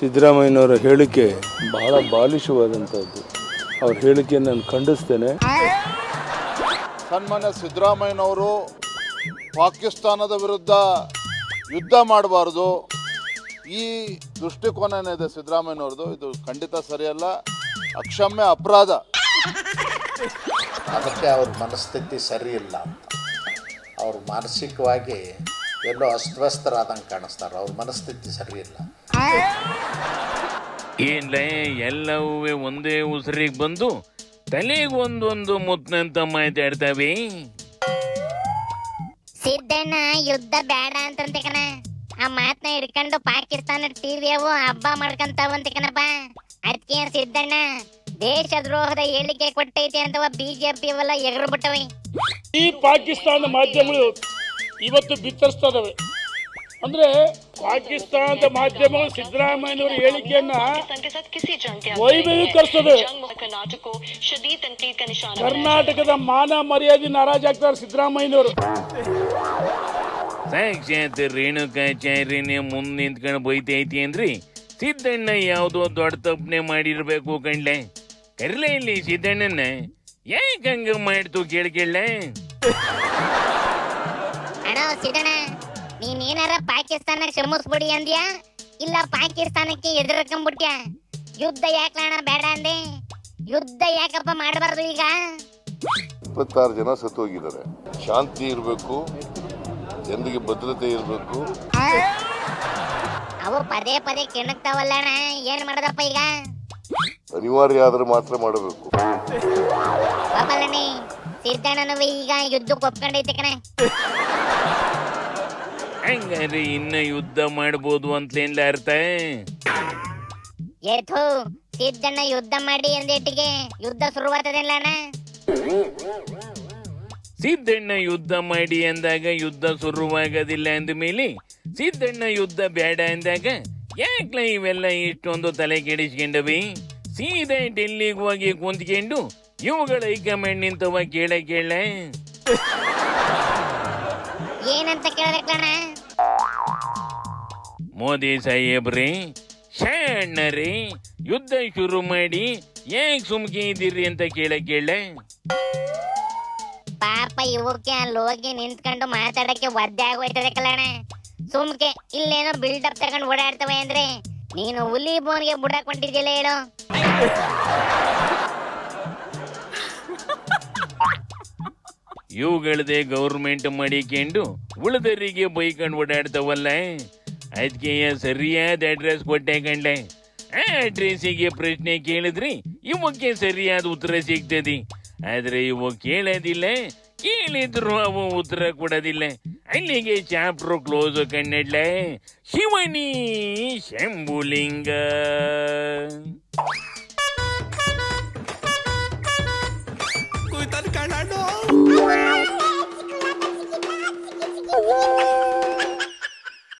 ಸಿದ್ದರಾಮಯ್ಯನವರ ಹೇಳಿಕೆ ಬಹಳ ಬಾಲಿಶವಾದಂಥದ್ದು. ಅವ್ರ ಹೇಳಿಕೆಯನ್ನು ನಾನು ಖಂಡಿಸ್ತೇನೆ. ಸನ್ಮಾನ್ಯ ಸಿದ್ದರಾಮಯ್ಯನವರು ಪಾಕಿಸ್ತಾನದ ವಿರುದ್ಧ ಯುದ್ಧ ಮಾಡಬಾರ್ದು, ಈ ದೃಷ್ಟಿಕೋನ ಏನಿದೆ ಸಿದ್ದರಾಮಯ್ಯನವ್ರದ್ದು, ಇದು ಖಂಡಿತ ಸರಿಯಲ್ಲ, ಅಕ್ಷಮ್ಯ ಅಪರಾಧ. ಅದಕ್ಕೆ ಅವ್ರ ಮನಸ್ಥಿತಿ ಸರಿ ಇಲ್ಲ ಅಂತ, ಅವ್ರು ಮಾನಸಿಕವಾಗಿ ಎಲ್ಲೋ ಅಸ್ವಸ್ಥರಾದಂಗೆ ಕಾಣಿಸ್ತಾರೆ. ಅವ್ರ ಮನಸ್ಥಿತಿ ಸರಿ ಇಲ್ಲ. ಏನ್ಲೇ ಎಲ್ಲವೂ ಒಂದೇ ಉಸಿರಿಗೆ ಬಂದು ತಲೆಗೆ ಒಂದೊಂದು ಮುತ್ತಂತ ಮಾತಾಡ್ತಾವೆ. ಸಿದ್ದಣ್ಣ ಯುದ್ಧ ಬೇಡ ಅಂತಂತೆ ಕಣ, ಆ ಮಾತನ್ನ ಹಿಡ್ಕೊಂಡು ಪಾಕಿಸ್ತಾನ ಟಿವಿಯವು ಹಬ್ಬ ಮಾಡ್ಕಂತಾವಂತೆ ಕಣಪ್ಪ. ಅದಕ್ಕೆ ಸಿದ್ದಣ್ಣ ದೇಶ ದ್ರೋಹದ ಹೇಳಿಕೆ ಕೊಟ್ಟೈತಿ ಅಂತವ ಬಿಜೆಪಿ ಅವೆಲ್ಲ ಎಗರು ಬಿಟ್ಟವೆ. ಈ ಪಾಕಿಸ್ತಾನದ ಮಾಧ್ಯಮಗಳು ಇವತ್ತು ಬಿತ್ತರಿಸ್ತದವೆ. ಅಂದ್ರೆ ಪಾಕಿಸ್ತಾನದ ಮಾಧ್ಯಮಗಳು ಸಿದ್ದರಾಮಯ್ಯನವರ ಹೇಳಿಕೆಯನ್ನ ವೈಭವೀಕರಿಸ್ತದೆ. ಕರ್ನಾಟಕದ ಮಾನ ಮರ್ಯಾದೆ ನಾರಾಜಾಗ್ತಾರೆ ಸಿದ್ದರಾಮಯ್ಯನವರು. ಸಾಕ್ಷಾತ್ ರೇಣುಕಾಚಾರ್ಯನೇ ಮುಂದೆ ನಿಂತ್ಕೊಂಡು ಬೈತೈತಿ ಅಂದ್ರಿ ಸಿದ್ದಣ್ಣ ಯಾವುದೋ ದೊಡ್ಡ ತಪ್ಪನೆ ಮಾಡಿರ್ಬೇಕು ಕಣ್ಲೆ. ಕರ್ಲೆ ಇಲ್ಲಿ ಸಿದ್ದಣ್ಣನ ಯಾಕೆ ಹಂಗ ಮಾಡ್ತು ಕೇಳ್ಕೇಳ. ಅಣ್ಣ ಸಿದ್ದಣ್ಣ, ನೀನೇನಾರ ಪಾಕಿಸ್ತಾನ ಕ್ಷಮಿಸ್ಬಿಡಿ ಅಂದ್ಯಾ ಇಲ್ಲ ಪಾಕಿಸ್ತಾನಕ್ಕೆ ಎದುರ್ಕೊಂಡ್ಬಿಟ್ಯಾ? ಯುದ್ಧ ಯಾಕಣ್ಣ ಬೇಡ ಅಂದೆ? ಯುದ್ಧ ಯಾಕಪ್ಪ ಮಾಡಬಾರ್ದು? ಈಗ 26 ಜನ ಸತ್ತೋಗಿದ್ದಾರೆ. ಶಾಂತಿ ಇರಬೇಕು, ಜನರಿಗೆ ಭದ್ರತೆ ಇರಬೇಕು. ಅವು ಪದೇ ಪದೇ ಕೆಣಕ್ತಾವಲ್ಲ ಅಣ್ಣ, ಏನ್ ಮಾಡದಪ್ಪ ಈಗ? ಅನಿವಾರ್ಯ ಆದ್ರೆ ಮಾತ್ರ ಮಾಡಬೇಕು. ಪಾಪಲಣ್ಣಿ ಸಿದ್ದಣ್ಣನೂ ಈಗ ಯುದ್ಧಕ್ಕೆ ಒಪ್ಕೊಂಡೈತೆ ಕಣ. ಹಂಗಾರೆ ಇನ್ನ ಯುದ್ಧ ಮಾಡ್ಬೋದು ಅಂತಲೇನ್ಲ ಅರ್ಥ? ಏಥು ಸಿದ್ದಣ್ಣ ಯುದ್ಧ ಮಾಡಿ ಅಂದೇಟಿಗೆ ಯುದ್ಧ ಶುರುವಾಗ್ತದಲ್ಲ ಅಣ್ಣ. ಸಿದ್ದಣ್ಣ ಯುದ್ಧ ಮಾಡಿ ಅಂದಾಗ ಯುದ್ಧ ಶುರುವಾಗೋದಿಲ್ಲ ಅಂದ ಮೇಲೆ ಸಿದ್ದಣ್ಣ ಯುದ್ಧ ಬೇಡ ಅಂದಾಗ ಯಾಕ್ಲ ಇವೆಲ್ಲ ಇಷ್ಟೊಂದು ತಲೆ ಕೆಡಿಸ್ಕೊಂಡವಿ? ಸೀದಾ ಡೆಲ್ಲಿಗೆ ಹೋಗಿ ಕುಂತ್ಕೊಂಡು ಇವುಗಳ ಹೈಕಮಾಂಡ್ ನಿಂತವ ಕೇಳ ಏನಂತ ಕೇಳಬೇಕಣ್ಣ? ಮೋದಿ ಸಾಹೇಬ್ರಿ ಶಣ್ಣರಿ ಯುದ್ಧ ಶುರು ಮಾಡಿ ಯಾಕೆ ಸುಮ್ಕೆ ಇದ್ದೀರಿ ಅಂತ ಕೇಳ. ಪಾಪ ಇವಕ್ಕೆ ಅಲ್ಲಿ ಹೋಗಿ ನಿಂತ್ಕೊಂಡು ಮಾತಾಡಕ್ಕೆ ಒದ್ದೆ ಆಗೋಯ್ತದೆ ಕಲ್ಲಣ್ಣ. ಸುಮ್ಕೆ ಇಲ್ಲೇನೋ ಬಿಲ್ಡಪ್ ತಗೊಂಡು ಓಡಾಡ್ತವೆ ಅಂದ್ರೆ ನೀನು ಹುಲಿ ಬೋನ್ಗೆ ಬುಡಾಕೊಂಡಿದ್ಯಲ್ಲ ಹೇಳು. ಇವುಗಳದೇ ಗೌರ್ಮೆಂಟ್ ಮಾಡಿಕೊಂಡು ಉಳಿದರಿಗೆ ಬೈಕೊಂಡು ಓಡಾಡ್ತಾವಲ್ಲ, ಅದಕ್ಕೆ ಸರಿಯಾದ ಅಡ್ರೆಸ್ ಕೊಟ್ಟೆ ಕಂಡ್ಲೆ. ಆ ಅಡ್ರೆಸ್ಸಿಗೆ ಪ್ರಶ್ನೆ ಕೇಳಿದ್ರಿ ಇವಕ್ಕೆ ಸರಿಯಾದ ಉತ್ತರ ಸಿಗ್ತದೆ. ಆದ್ರೆ ಇವು ಕೇಳೋದಿಲ್ಲ, ಕೇಳಿದ್ರು ಅವು ಉತ್ತರ ಕೊಡೋದಿಲ್ಲ. ಅಲ್ಲಿಗೆ ಚಾಪ್ಟರ್ ಕ್ಲೋಸ್ ಕನ್ನಡ್ಲ. ಶಿವನಿ ಶಂಭುಲಿಂಗ.